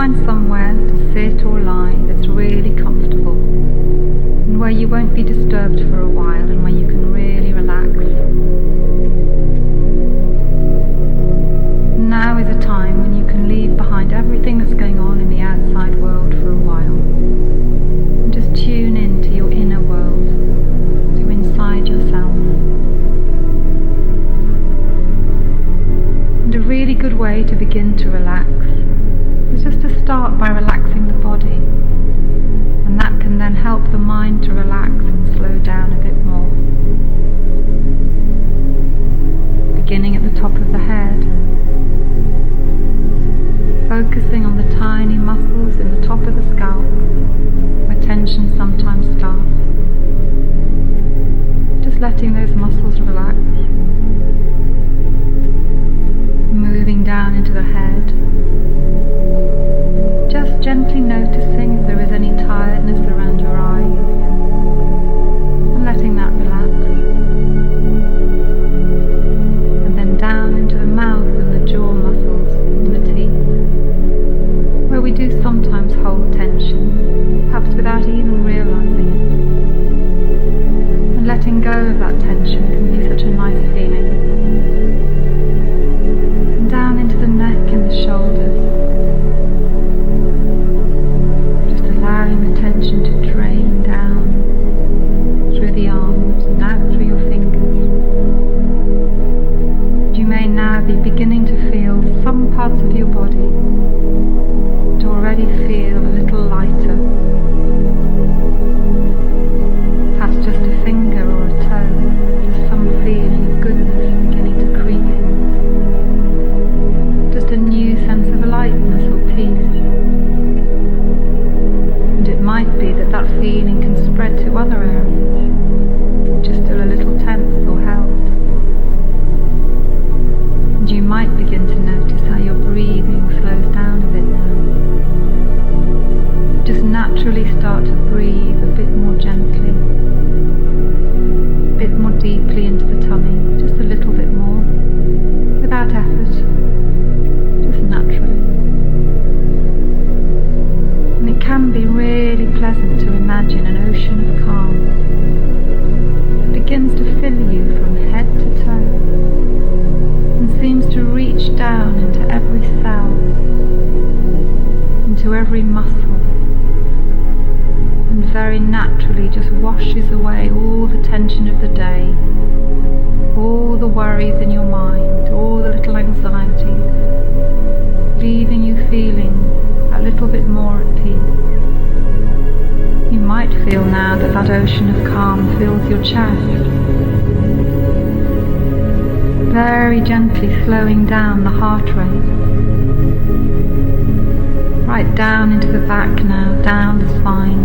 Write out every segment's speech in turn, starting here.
find somewhere to sit or lie that's really comfortable, and where you won't be disturbed for a while, and where you can really relax. Now is a time when you can leave behind everything that's going on in the outside world for a while, and just tune in to your inner world, to inside yourself. And a really good way to begin to relax is just to start by relaxing the body, and that can then help the mind to relax and slow down a bit more. Beginning at the top of the head, focusing on the tiny muscles in the top of the scalp where tension sometimes starts. Just letting those muscles relax. Moving down into the head, just gently noticing if there is any tiredness around your eyes, and letting that relax. And then down into the mouth and the jaw muscles and the teeth, where we do sometimes hold tension, perhaps without even realizing it. And letting go of that tension can be such a nice feeling. And down into the neck and the shoulders, just allowing the tension to drain down through the arms and out through your fingers. You may now be beginning to feel some parts of your body to already feel a little lighter. Perhaps just a finger or a toe, just some feeling of goodness beginning to creep in. Just a new sense of lightness or peace. And it might be that that feeling can spread to other areas, which are still a little tense or held. And you might begin to notice how your breathing slows down a bit now. Just naturally start to breathe a bit more gently, a bit more deeply into the tummy, just a little bit more, without effort, just naturally. And it can be really pleasant to imagine an ocean of calm that begins to fill you from head to toe, and seems to reach down into every cell, into every muscle, and very naturally just washes away all the tension of the day, all the worries in your mind, all the little anxieties, leaving you feeling a little bit more at peace. You might feel now that that ocean of calm fills your chest, very gently slowing down the heart rate, right down into the back now, down the spine,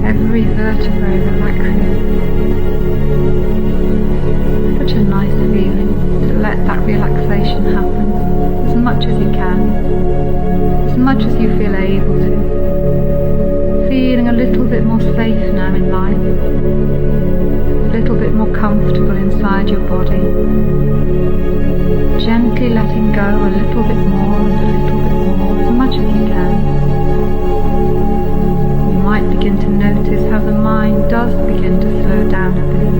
every vertebrae relaxing. Such a nice feeling to let that relaxation happen as much as you can, as much as you feel able to. Feeling a little bit more safe now in life, a little bit more comfortable inside your body. Gently letting go a little bit more and a little bit more, as much as you can. You might begin to notice how the mind does begin to slow down a bit,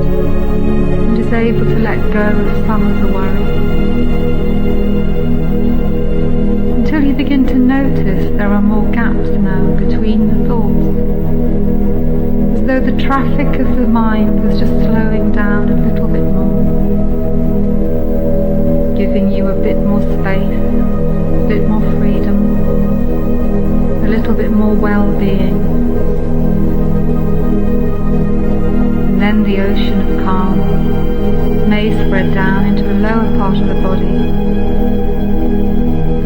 and is able to let go of some of the worry. Until you begin to notice there are more gaps now between the thoughts, as though the traffic of the mind was just slowing down a little bit more, giving you a bit more space, a bit more freedom, a little bit more well-being. And then the ocean of calm may spread down into the lower part of the body,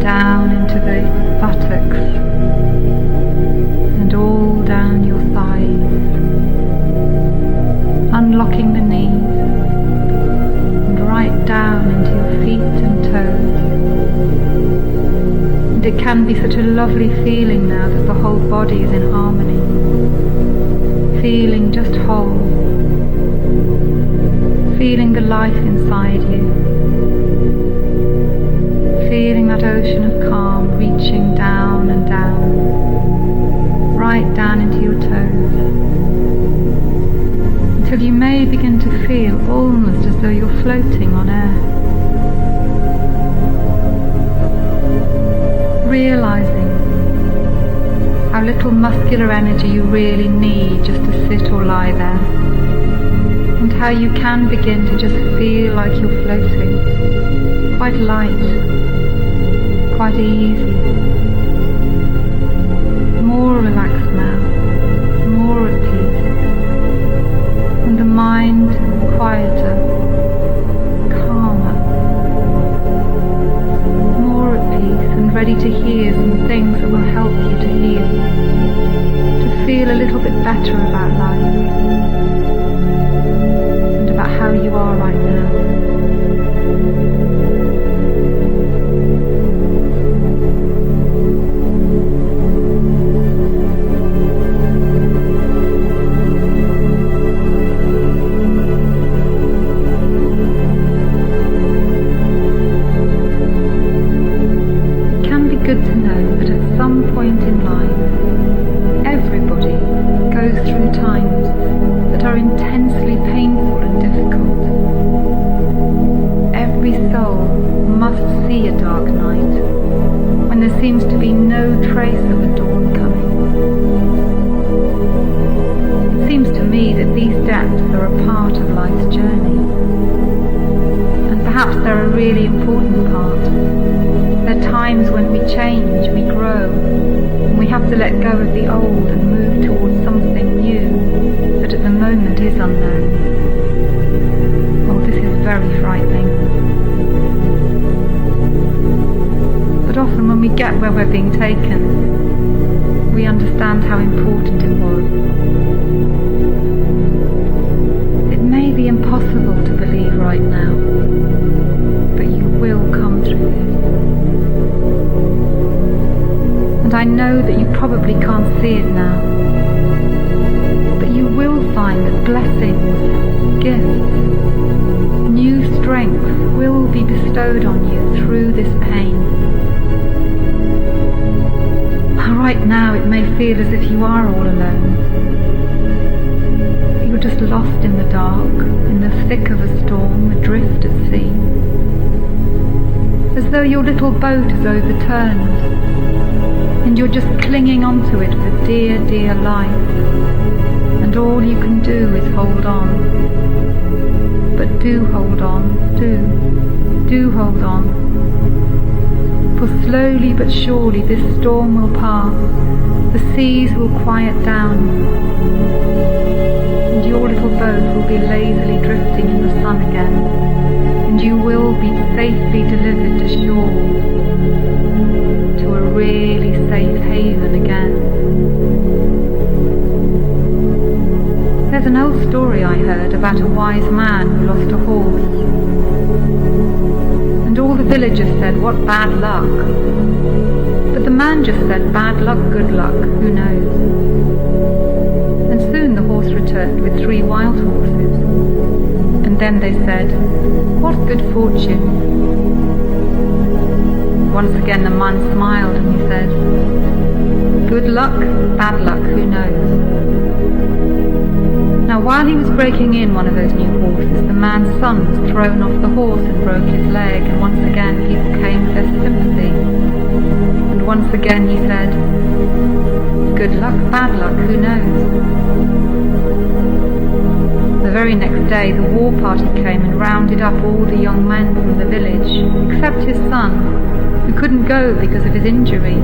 down into the buttocks, and all down your thighs, unlocking the knees, and right down into your feet and toes. And it can be such a lovely feeling now that the whole body is in harmony, feeling just whole, feeling the life inside you, feeling that ocean of calm reaching down and down, right down into your toes, until you may begin to feel almost as though you're floating on air. Realizing how little muscular energy you really need just to sit or lie there, and how you can begin to just feel like you're floating, quite light, quite easy, more relaxed now, more at peace, and the mind quieter, calmer, more at peace and ready to hear some things that will help you to heal, to feel a little bit better about life and about how you are right now. Good to know that at some point in life, everybody goes through times that are intensely painful and difficult. Every soul must see a dark night when there seems to be no trace of a dawn coming. It seems to me that these depths are a part of life's journey, and perhaps they're a really important part. There are times when we change, we grow, and we have to let go of the old and move towards something new that at the moment is unknown. Oh, this is very frightening. But often when we get where we're being taken, we understand how important it was. It may be impossible to believe right now, but you will come through this. And I know that you probably can't see it now, but you will find that blessings, gifts, new strength will be bestowed on you through this pain. Right now it may feel as if you are all alone. You're just lost in the dark, in the thick of a storm, adrift at sea. As though your little boat is overturned, and you're just clinging onto it for dear, dear life, and all you can do is hold on. But do hold on, do hold on. For slowly but surely this storm will pass, the seas will quiet down, and your little boat will be lazily drifting in the sun again, and you will be safely delivered to shore, to a really safe haven again. There's an old story I heard about a wise man who lost a horse, and all the villagers said, "What bad luck." But the man just said, "Bad luck, good luck, who knows?" And soon the horse returned with 3 wild horses, and then they said, "What good fortune." Once again the man smiled and he said, "Good luck, bad luck, who knows?" Now while he was breaking in one of those new horses, the man's son was thrown off the horse and broke his leg, and once again people came with their sympathy. And once again he said, "Good luck, bad luck, who knows?" The very next day the war party came and rounded up all the young men from the village, except his son, who couldn't go because of his injury.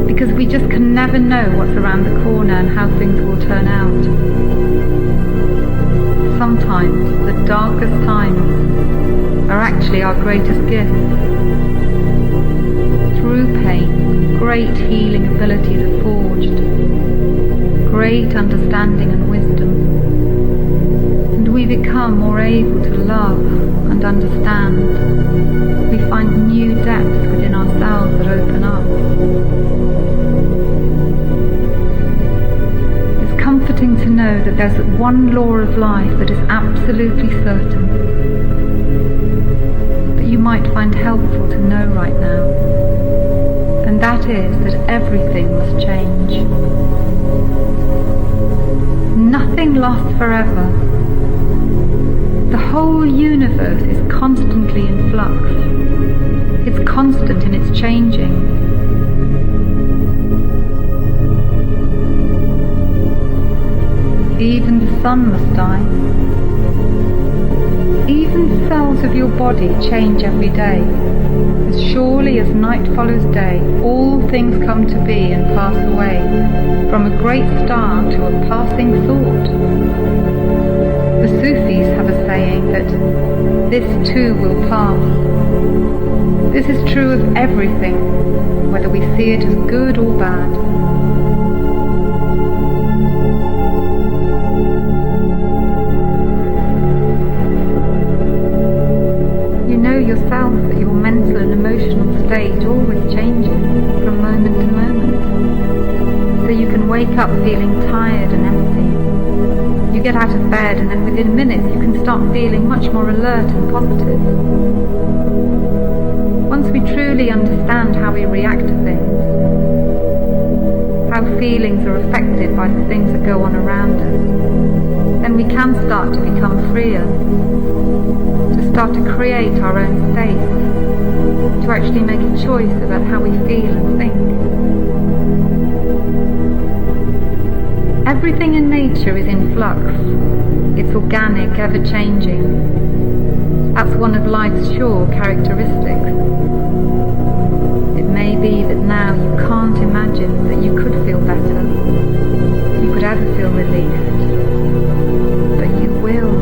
Because we just can never know what's around the corner and how things will turn out. Sometimes the darkest times are actually our greatest gifts. Through pain, great healing abilities are forged, great understanding and wisdom, and we become more able to love and understand. We find new depths within ourselves that open up. It's comforting to know that there's one law of life that is absolutely certain, that you might find helpful to know right now, and that is that everything must change. Nothing lasts forever. The whole universe is constantly in flux. It's constant in its changing. Even the sun must die. Even the cells of your body change every day. As surely as night follows day, all things come to be and pass away, from a great star to a passing thought. The Sufis have a saying that this too will pass. This is true of everything, whether we see it as good or bad. You know yourself that your mental and emotional state always changes from moment to moment. So you can wake up feeling tired and empty. You get out of bed and then within minutes you can start feeling much more alert and positive. Once we truly understand how we react to things, how feelings are affected by the things that go on around us, then we can start to become freer, to start to create our own space, to actually make a choice about how we feel and think. Everything in nature is in flux. It's organic, ever-changing. That's one of life's sure characteristics. It may be that now you can't imagine that you could feel better, you could ever feel relieved, but you will,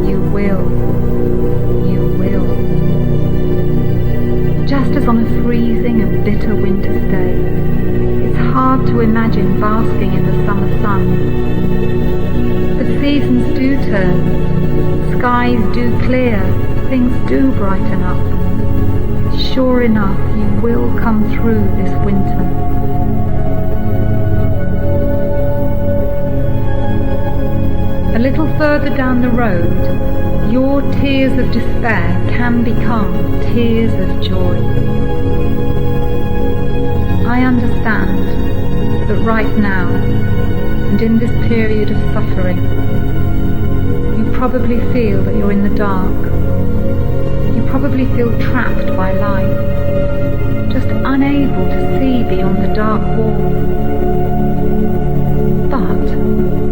you will, you will. Just as on a freezing and bitter winter's day, it's hard to imagine basking in the summer sun. But seasons do turn, skies do clear, things do brighten up. Sure enough, you will come through this winter. A little further down the road, your tears of despair can become tears of joy. I understand that right now, and in this period of suffering, you probably feel that you're in the dark. You probably feel trapped by life, just unable to see beyond the dark wall. But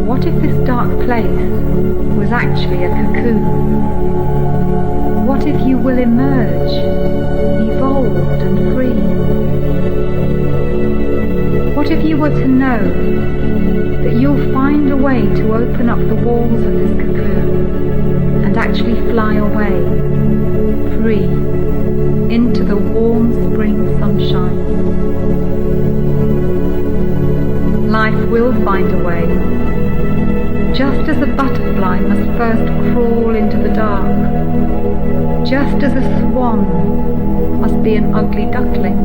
what if this dark place was actually a cocoon? What if you will emerge, evolved and free? What if you were to know that you'll find a way to open up the walls of this cocoon and actually fly away, free, into the warm spring sunshine? Life will find a way, just as a butterfly must first crawl into the dark, just as a swan must be an ugly duckling.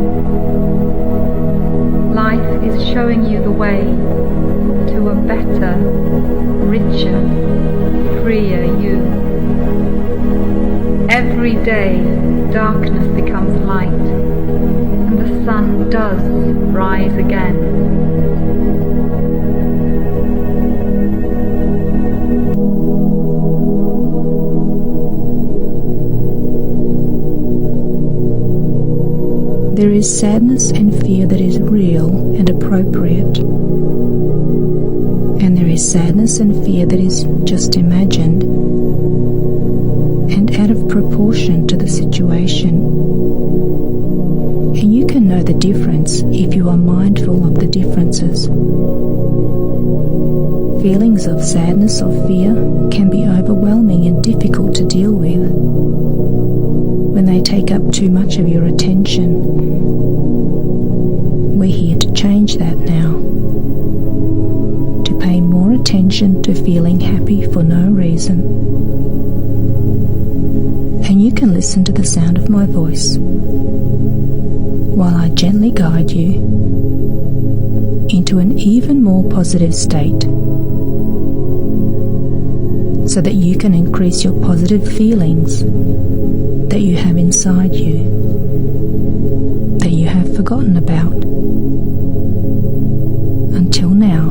Life is showing you the way to a better, richer, freer you. Every day darkness becomes light, and the sun does rise again. There is sadness and fear that is real and appropriate. And there is sadness and fear that is just imagined and out of proportion to the situation. And you can know the difference if you are mindful of the differences. Feelings of sadness or fear can be overwhelming and difficult to deal with when they take up too much of your attention. We're here to change that now, to pay more attention to feeling happy for no reason. And you can listen to the sound of my voice while I gently guide you into an even more positive state, so that you can increase your positive feelings that you have inside you that you have forgotten about until now.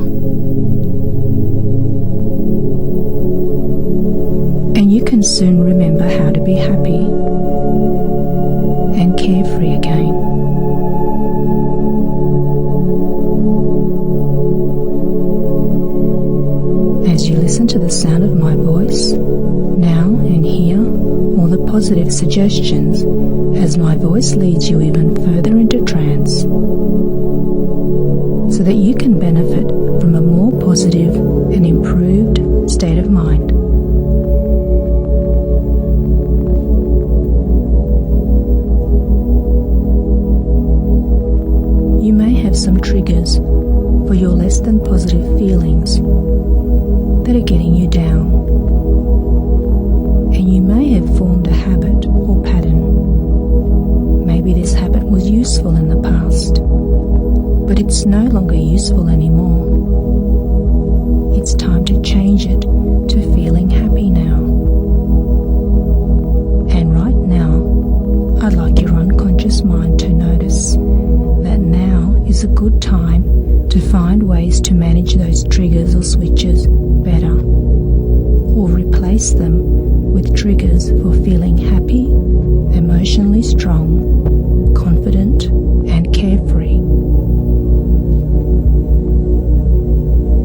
And you can soon remember how to be happy and carefree again. As you listen to the sound of my voice, now and hear all the positive suggestions as my voice leads you even further into trance, so that you can benefit from a more positive and improved state of mind. You may have some triggers for your less than positive feelings that are getting you down, and you may have formed a habit or pattern. Maybe this habit was useful in the past, but it's no longer useful anymore. It's time to change it to feeling happy now. And right now, I'd like your unconscious mind to notice that now is a good time to find ways to manage those triggers or switches better, or replace them with triggers for feeling happy, emotionally strong, confident, and carefree.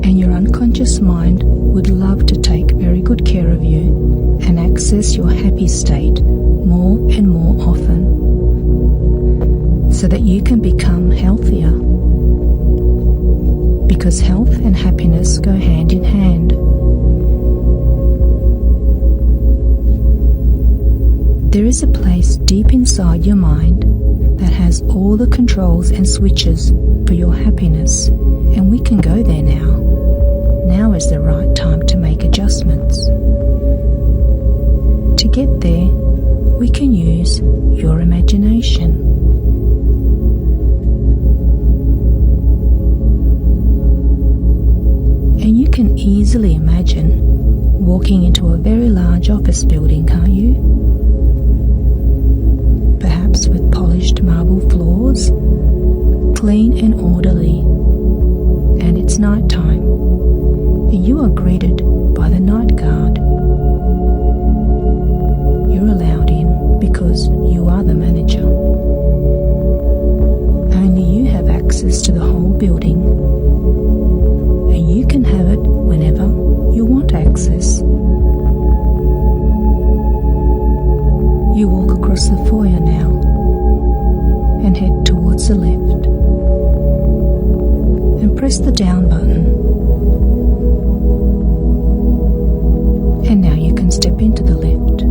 And your unconscious mind would love to take very good care of you and access your happy state more and more often, so that you can become healthier. Because health and happiness go hand in hand. There is a place deep inside your mind that has all the controls and switches for your happiness, and we can go there now. Now is the right time to make adjustments. To get there, we can use your imagination. And you can easily imagine walking into a very large office building, can't you? Perhaps with polished marble floors, clean and orderly. And it's night time, and you are greeted by the night guard. You're allowed in because you are the manager. Only you have access to the whole building, and you can have it whenever you want access. You walk across the foyer now and head towards the lift, and press the down button, and now you can step into the lift.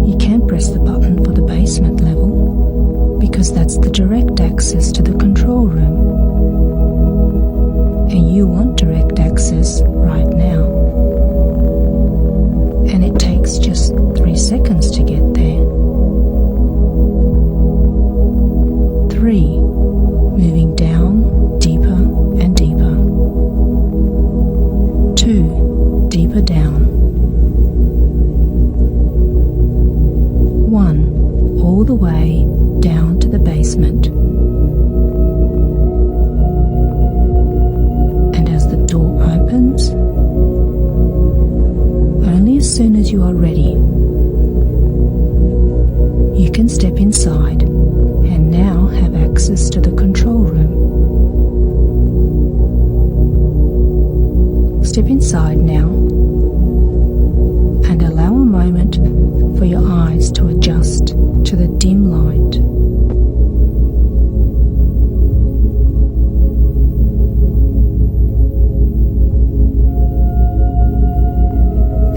You can't press the button for the basement level because that's the direct access to the control room, and you want direct access right now, and it takes just 3 seconds to get there. 3, moving down deeper and deeper. 2, deeper down. 1, all the way down to the basement. And as the door opens, only as soon as you are ready, you can step inside and now have access to the control room. Step inside now and allow a moment for your eyes to adjust to the dim light.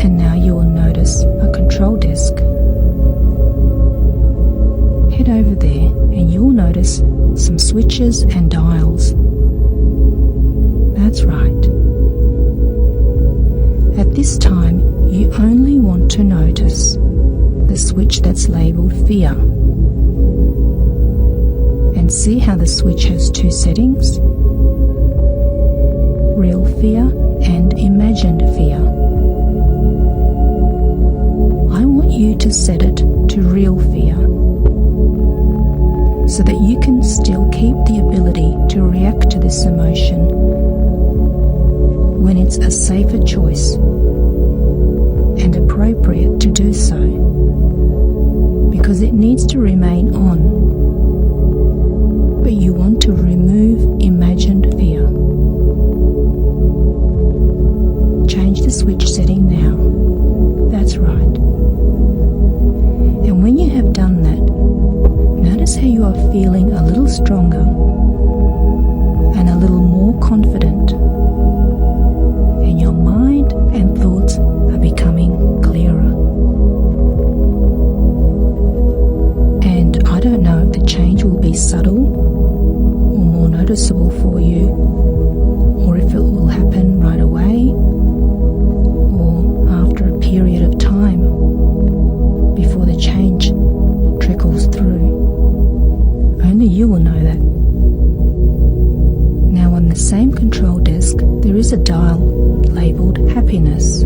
And now you will notice a control desk. Head over there and you will notice some switches and dials. That's right. At this time, you only want to notice the switch that's labelled fear. And see how the switch has 2 settings: real fear and imagined fear. I want you to set it to real fear, so that you can still keep the ability to react to this emotion when it's a safer choice and appropriate to do so, because it needs to remain on, but you want to remove imagined fear. Change the switch setting now. That's right. And when you have done that, notice how you are feeling a little stronger and a little more confident, and your mind and thoughts are becoming clearer. And I don't know if the change will be subtle or more noticeable for you, or if it will happen right away or after a period of time before the change trickles through. Only you will know that. Now, on the same control desk, there is a dial labelled Happiness.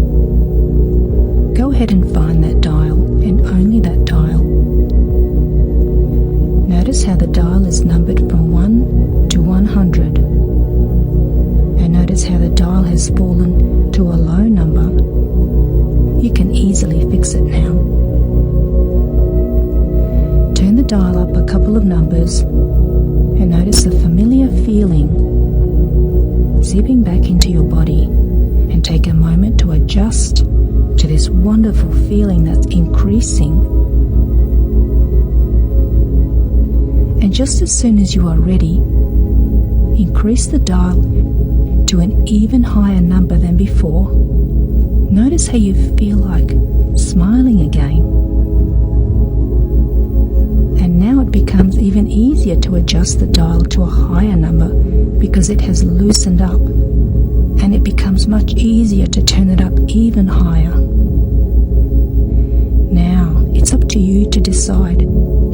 Go ahead and find that dial, and only that dial. Notice how the dial is numbered from 1 to 100. And notice how the dial has fallen to a low number. You can easily fix it now. Turn the dial up a couple of numbers and notice the familiar feeling zipping back into your body, and take a moment to adjust to this wonderful feeling that's increasing. And just as soon as you are ready, increase the dial to an even higher number than before. Notice how you feel like smiling again. And now it becomes even easier to adjust the dial to a higher number because it has loosened up, and it becomes much easier to turn it up even higher. Now it's up to you to decide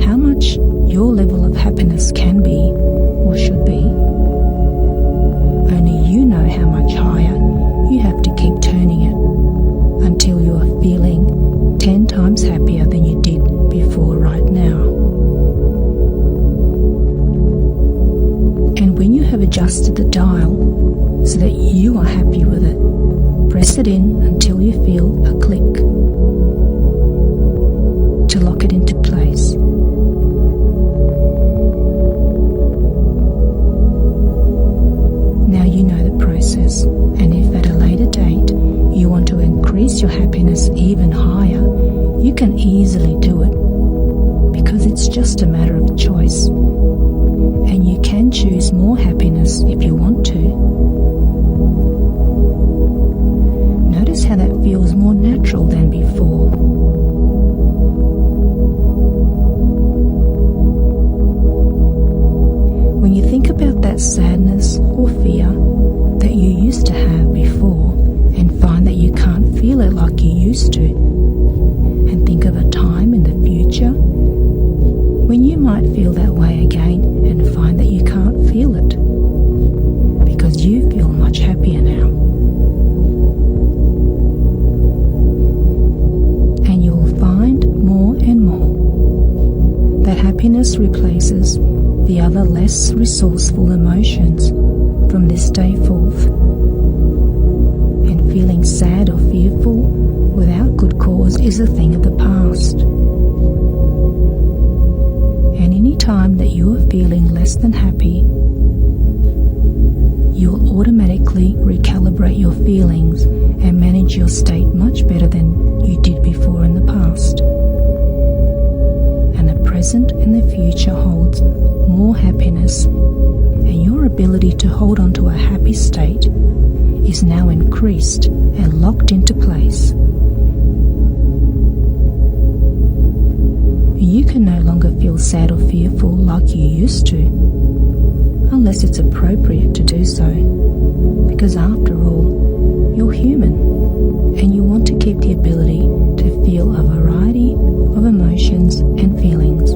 how much your level of happiness can be or should be. Only you know how much higher you have to keep turning it until you are feeling 10 times happier than you did before right now. And when you have adjusted the dial so that you are happy with it, press it in until you feel a click to lock it into place. Now you know the process, and if at a later date you want to increase your happiness even higher, you can easily do it, because it's just a matter of choice. And you can choose more happiness if you want to. Notice how that feels more natural than before. When you think about that sadness or fear that you used to have before and find that you can't feel it like you used to, and think of a time in the future when you might feel that way again and find that you can't feel it because you feel much happier now. And you'll find more and more that happiness replaces the other less resourceful emotions from this day forth. And feeling sad or fearful without good cause is a thing of the past. And any time that you are feeling less than happy, you'll automatically recalibrate your feelings and manage your state much better than you did before in the past. And the present and the future holds more happiness, and your ability to hold on to a happy state is now increased and locked into place. You can no longer feel sad or fearful like you used to, unless it's appropriate to do so, because after all, you're human, and you want to keep the ability to feel a variety of emotions and feelings.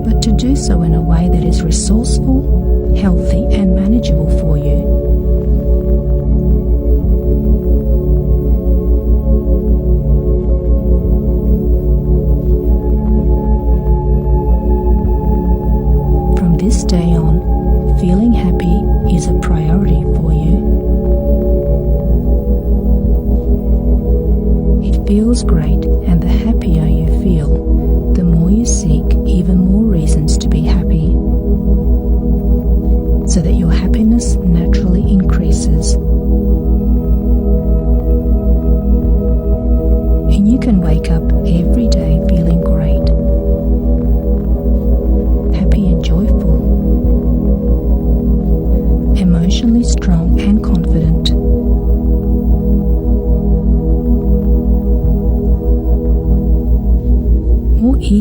But to do so in a way that is resourceful, healthy, and manageable for you.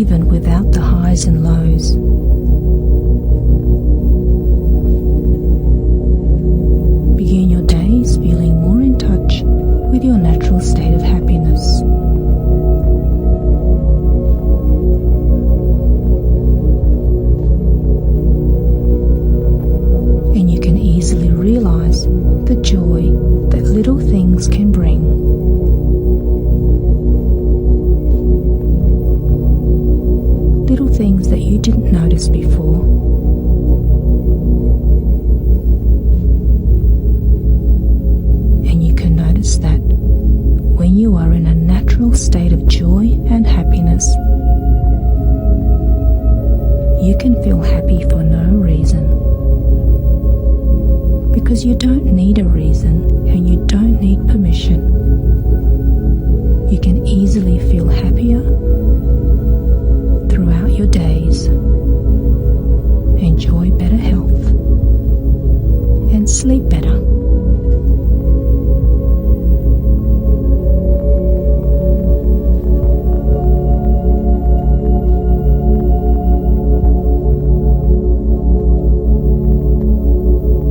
even without the highs and lows. Begin your days feeling more in touch with your natural state of happiness. And you can easily realize the joy that little things can bring. Little things that you didn't notice before. And you can notice that when you are in a natural state of joy and happiness, you can feel happy for no reason. Because you don't need a reason and you don't need permission. You can easily feel happier throughout your days, enjoy better health, and sleep better.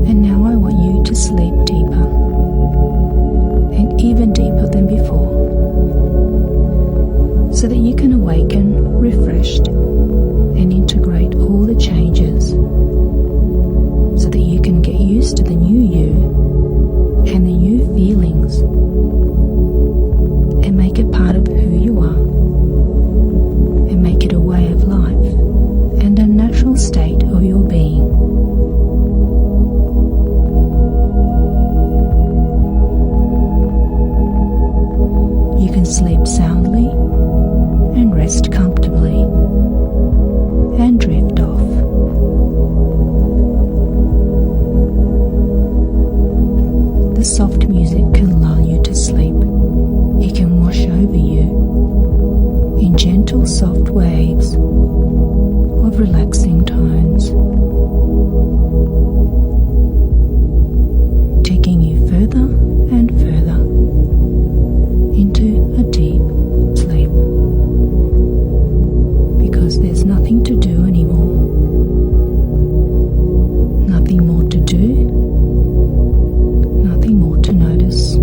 And now I want you to sleep deeper, and even deeper than before, so that you can awaken refreshed and integrate all the changes, so that you can get used to the new you and the new feelings and make it part of who you are, and make it a way of life and a natural state of your being. You can sleep soundly and rest comfortably and drift off. The soft music can lull you to sleep. It can wash over you in gentle soft waves of relaxing tones, taking you further and further into a deep sleep, because there's nothing to do anymore, nothing more to do, nothing more to notice,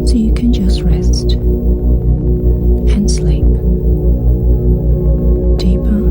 so you can just rest and sleep deeper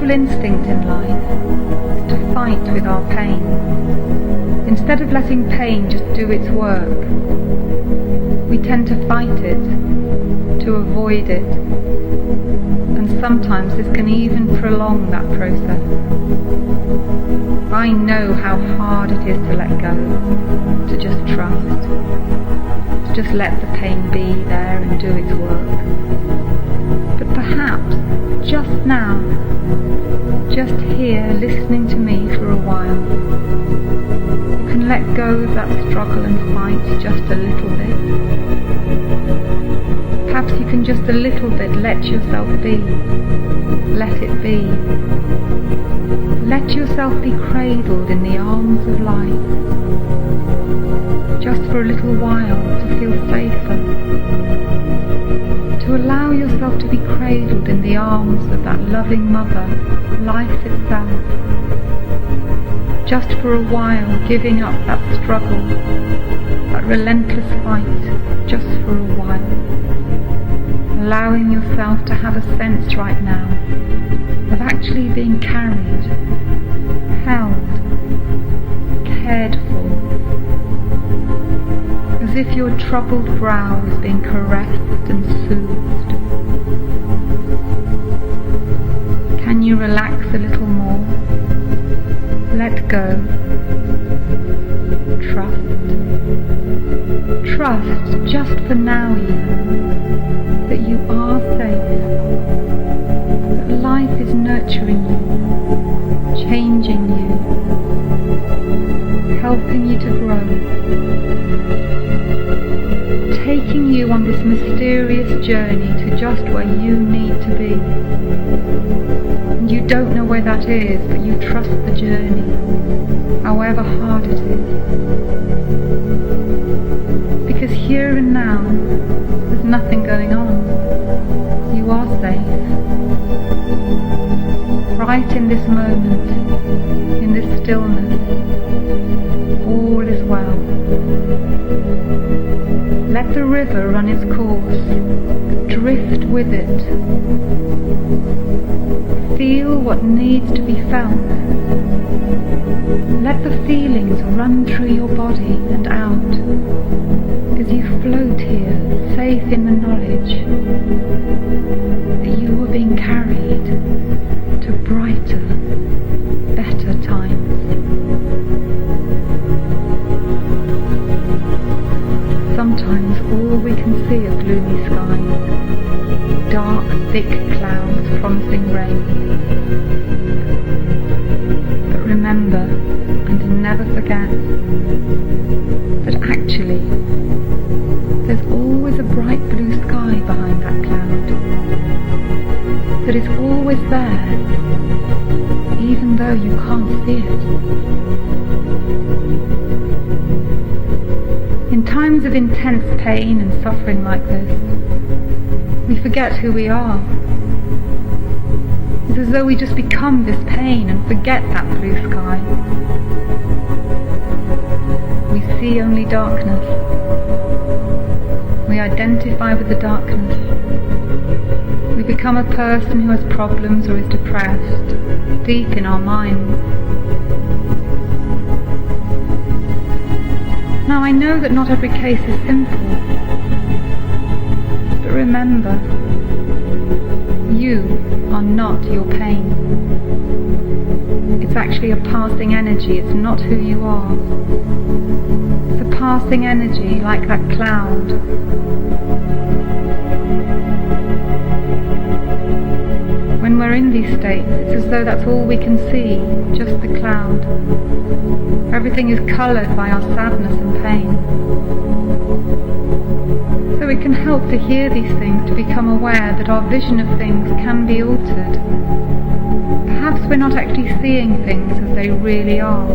natural instinct in life is to fight with our pain. Instead of letting pain just do its work, we tend to fight it, to avoid it, and sometimes this can even prolong that process. I know how hard it is to let go, to just trust, to just let the pain be there and do its work. But perhaps, just now, just here listening to me for a while, you can let go of that struggle and fight just a little bit. Perhaps you can just a little bit let yourself be. Let it be. Let yourself be cradled in the arms of life, just for a little while to feel safer. To allow yourself to be cradled in the arms of that loving mother, life itself. Just for a while, giving up that struggle, that relentless fight, just for a while. Allowing yourself to have a sense right now of actually being carried, held, cared for, as if your troubled brow is being caressed and soothed. Can you relax a little more? Let go. Trust. Trust, just for now even, that you are safe, that life is nurturing you, changing you, helping you to grow, taking you on this mysterious journey to just where you need to be. And you don't know where that is, but you trust the journey, however hard it is. Because here and now, there's nothing going on. You are safe. Right in this moment, in this stillness, all is well. Let the river run its course. Drift with it. Feel what needs to be felt. Let the feelings run through your body and out as you float here, safe in the knowledge that you are being carried to brighter, better times. Sometimes all we can see are gloomy skies, dark, thick clouds promising rain. But remember, and never forget, that actually there's always a bright blue sky behind that cloud, that is always there, even though you can't see it. In times of intense pain and suffering like this, we forget who we are. It's as though we just become this pain and forget that blue sky. We see only darkness. We identify with the darkness. We become a person who has problems or is depressed, deep in our minds. Now I know that not every case is simple, but remember, you are not your pain. It's actually a passing energy, it's not who you are. It's a passing energy like that cloud. When we're in these states, it's as though that's all we can see, just the cloud. Everything is coloured by our sadness and pain. So it can help to hear these things, to become aware that our vision of things can be altered. Perhaps we're not actually seeing things as they really are.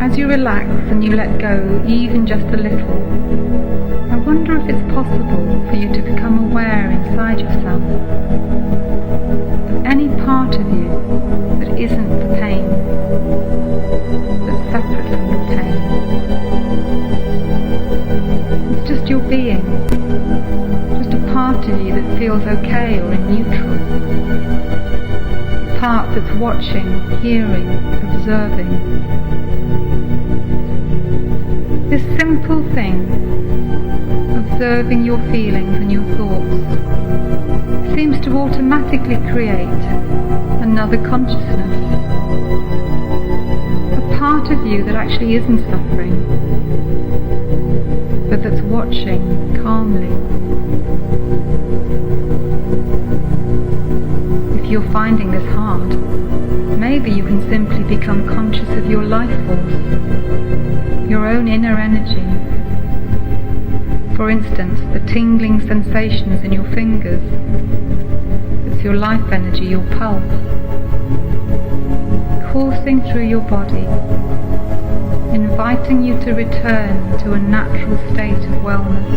As you relax and you let go, even just a little, I wonder if it's possible for you to become aware inside yourself of any part of you that isn't the pain, that's separate from the pain. It's just that's watching, hearing, observing. This simple thing, observing your feelings and your thoughts, seems to automatically create another consciousness. A part of you that actually isn't suffering, but that's watching calmly. If you're finding this hard, maybe you can simply become conscious of your life force, your own inner energy. For instance, the tingling sensations in your fingers. It's your life energy, your pulse, coursing through your body, inviting you to return to a natural state of wellness.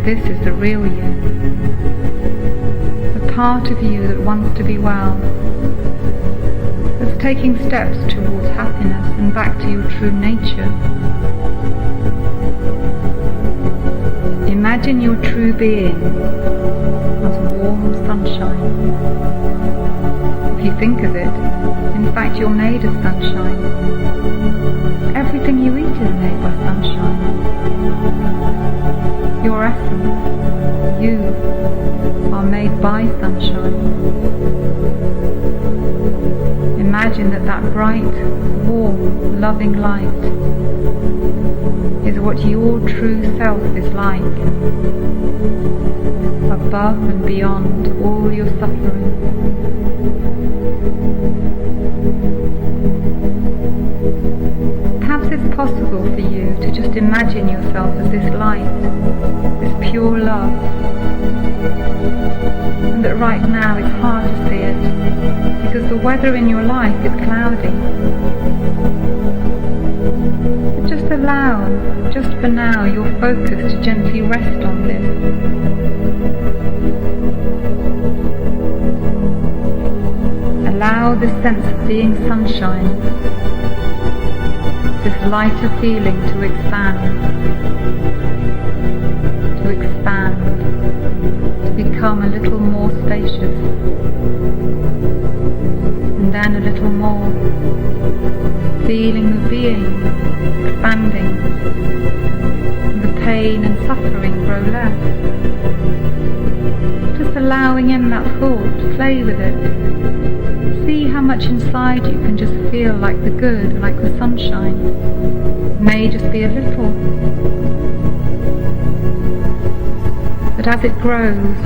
This is the real you, the part of you that wants to be well, that's taking steps towards happiness and back to your true nature. Imagine your true being as warm sunshine. If you think of it, in fact you're made of sunshine. Everything you eat is made by sunshine. Your essence, you, are made by sunshine. Imagine that bright, warm, loving light is what your true self is like, above and beyond all your suffering. Perhaps it's possible for you to just imagine yourself as this light, this pure love, and that right now it's hard to see it because the weather in your life is cloudy. But just allow, just for now, your focus to gently rest on this. Allow this sense of being sunshine, this lighter feeling to expand, to become a little more spacious, and then a little more, feeling the being expanding, and the pain and suffering grow less. Just allowing in that thought, play with it. See how much inside you can just feel like the good, like the sunshine. It may just be a little. But as it grows,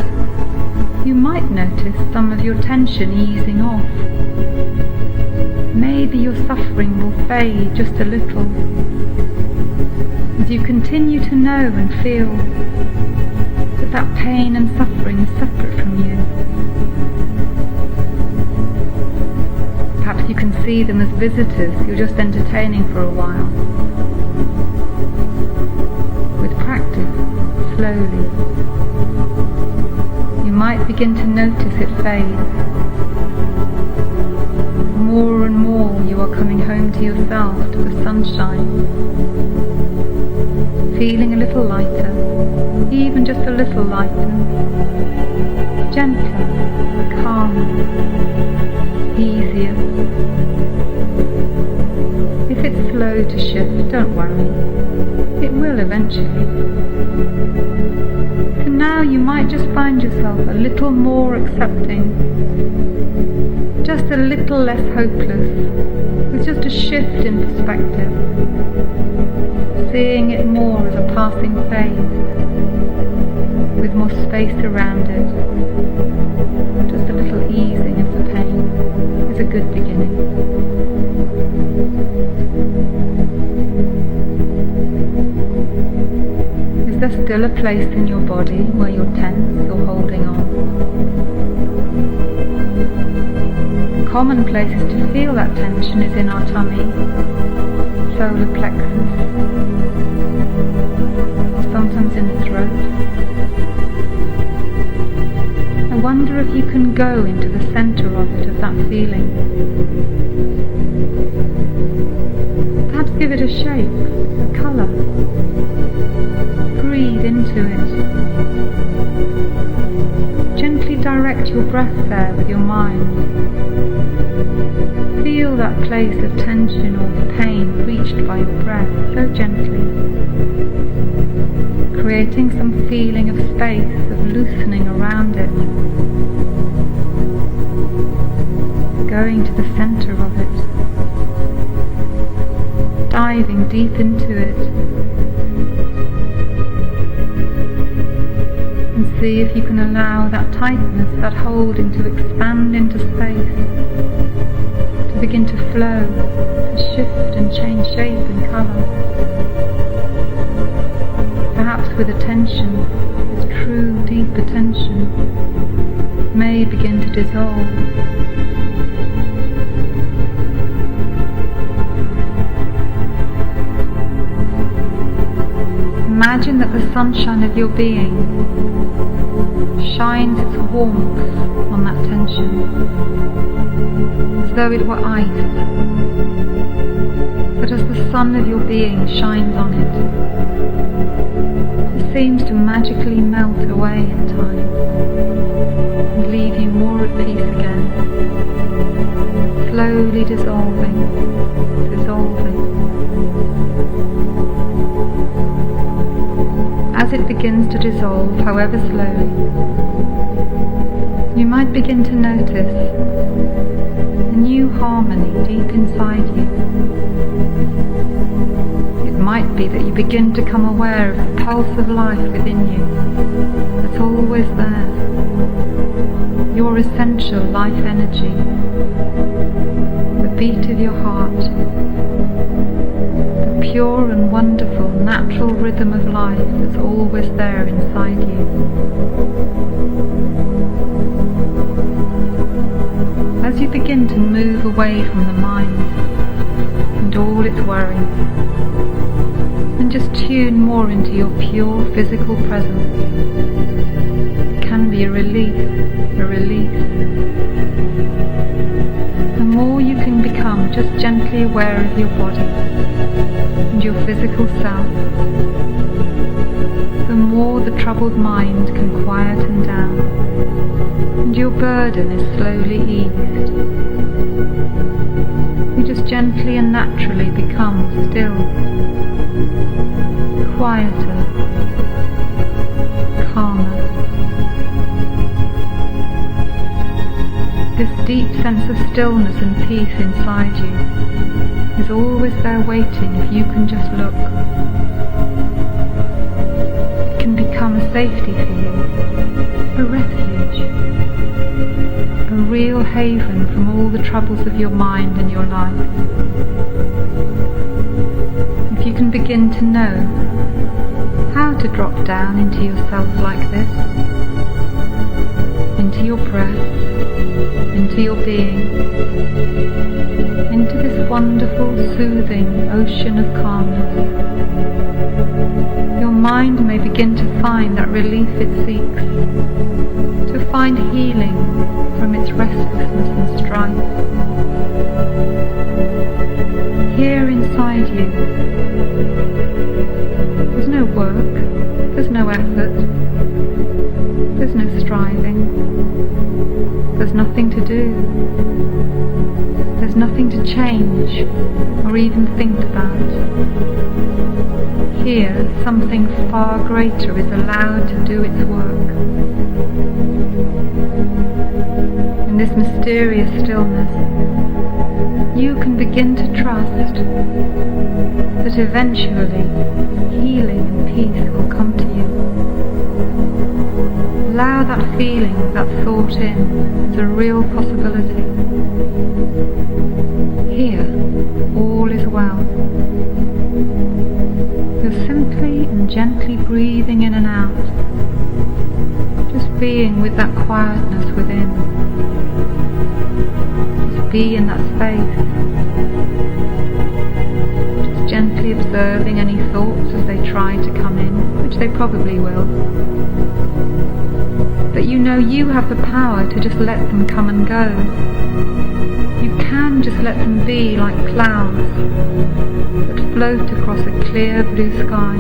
you might notice some of your tension easing off. Maybe your suffering will fade just a little as you continue to know and feel that pain and suffering is separate from you. Perhaps you can see them as visitors you're just entertaining for a while. With practice, slowly, you might begin to notice it fade. More and more you are coming home to yourself, to the sunshine, feeling a little lighter, even just a little lighter, gentler, calmer, easier. If it's slow to shift, don't worry, it will eventually. For now you might just find yourself a little more accepting, just a little less hopeless, with just a shift in perspective, seeing it more as a passing phase, with more space around it. Just a little easing of the pain is a good beginning. Is there still a place in your body where you're tense or holding on? A common places to feel that tension is in our tummy, solar plexus, sometimes in the throat. I wonder if you can go into the center of it, of that feeling. Perhaps give it a shape, a color. Breathe into it. Gently direct place of tension or pain reached by your breath so gently, creating some feeling of space, of loosening around it, going to the center of it, diving deep into it, and see if you can allow that tightness, that holding to expand into space, to begin to flow, to shift and change shape and color. Perhaps with attention, this true deep attention may begin to dissolve. Imagine that the sunshine of your being shines its warmth on that tension, as though it were ice, that as the sun of your being shines on it, it seems to magically melt away in time and leave you more at peace again, slowly dissolving, dissolving. As it begins to dissolve, however slowly, you might begin to notice a new harmony deep inside you. It might be that you begin to come aware of the pulse of life within you that's always there, your essential life energy, the beat of your heart, the pure and wonderful natural rhythm of life that's always there inside you. As you begin to move away from the mind and all its worries, and just tune more into your pure physical presence, it can be a relief, a release. The more you can become just gently aware of your body and your physical self, the more the troubled mind can quieten down, and your burden is slowly eased. You just gently and naturally become still, quieter, calmer. This deep sense of stillness and peace inside you is always there waiting if you can just look. It can become a safety for you, a refuge, a real haven from all the troubles of your mind and your life. If you can begin to know how to drop down into yourself like this, into your breath, into your being, into this wonderful, soothing ocean of calmness, your mind may begin to find that relief it seeks, to find healing from its restlessness and strife. Here inside you, there's no work, there's no effort, there's no striving, there's nothing to do, there's nothing to change or even think about. Here, something far greater is allowed to do its work. In this mysterious stillness, you can begin to trust that eventually healing and peace will come to you. Allow that feeling, that thought in as a real possibility. Here, all is well. You're simply and gently breathing in and out, just being with that quietness within. Just be in that space. Just gently observing any thoughts as they try to come in, which they probably will. But you know you have the power to just let them come and go. You can just let them be like clouds that float across a clear blue sky.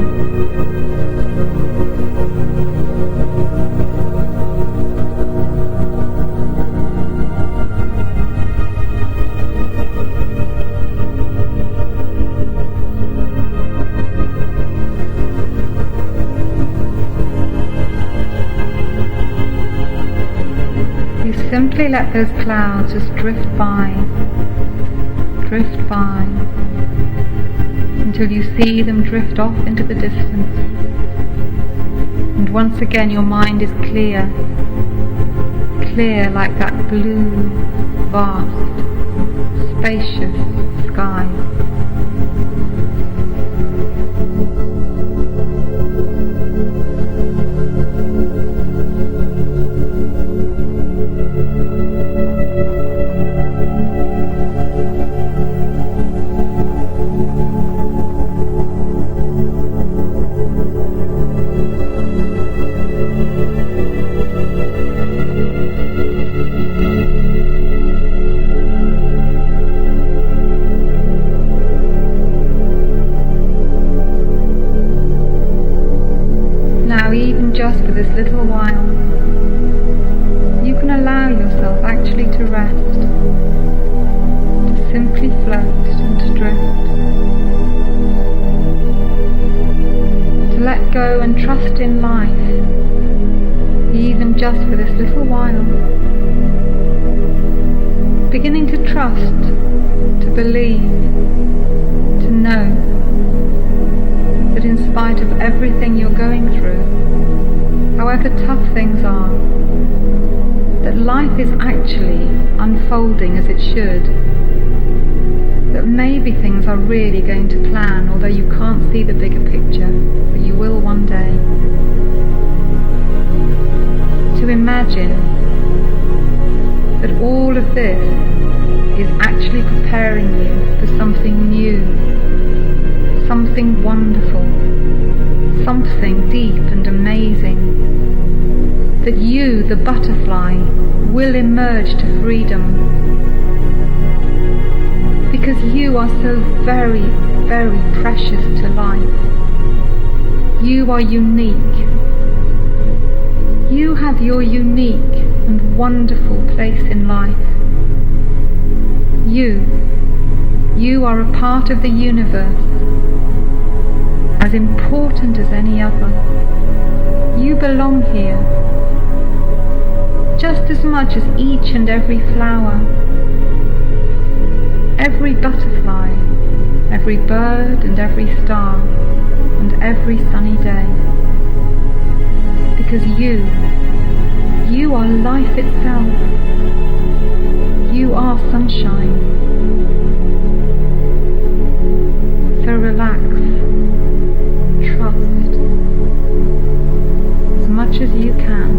simply let those clouds just drift by, until you see them drift off into the distance. And once again your mind is clear like that blue, vast, spacious sky. Even just for this little while, you can allow yourself actually to rest, to simply float and to drift, to let go and trust in life, even just for this little while, beginning to trust, to believe, to know that in spite of everything you're going through, however tough things are, that life is actually unfolding as it should, that maybe things are really going to plan, although you can't see the bigger picture, but you will one day. To imagine that all of this is actually preparing you for something new, something wonderful, something deep and amazing, that you, the butterfly, will emerge to freedom, because you are so very, very precious to life. You are unique. You have your unique and wonderful place in life. You are a part of the universe, as important as any other. You belong here, just as much as each and every flower, every butterfly, every bird and every star, and every sunny day. Because you are life itself. You are sunshine. So relax, trust, as much as you can,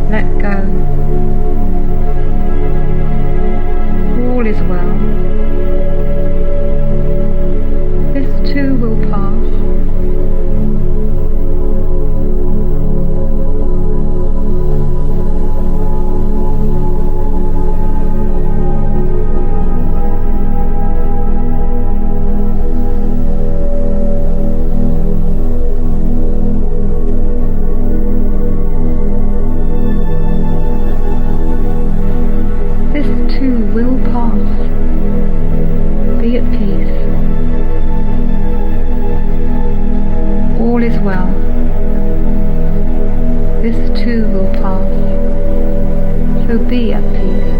let go. All is well. This too will pass. Be at peace. All is well. This too will pass. So be at peace.